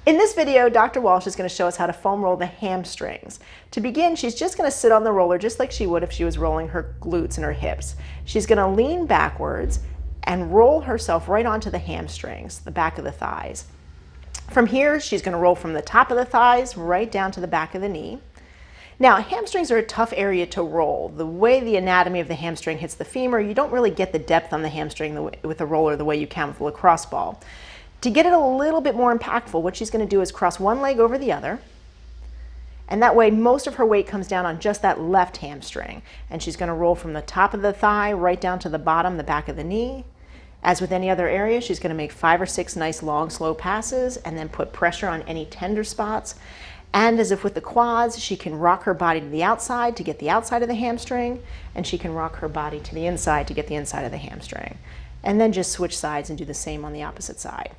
In this video, Dr. Walsh is going to show us how to foam roll the hamstrings. To begin, she's just going to sit on the roller just like she would if she was rolling her glutes and her hips. She's going to lean backwards and roll herself right onto the hamstrings, the back of the thighs. From here, she's going to roll from the top of the thighs right down to the back of the knee. Now, hamstrings are a tough area to roll. The way the anatomy of the hamstring hits the femur, you don't really get the depth on the hamstring with a roller the way you can with a lacrosse ball. To get it a little bit more impactful, what she's going to do is cross one leg over the other, and that way most of her weight comes down on just that left hamstring. And she's going to roll from the top of the thigh right down to the bottom, the back of the knee. As with any other area, she's going to make 5 or 6 nice long, slow passes and then put pressure on any tender spots. And as if with the quads, she can rock her body to the outside to get the outside of the hamstring, and she can rock her body to the inside to get the inside of the hamstring. And then just switch sides and do the same on the opposite side.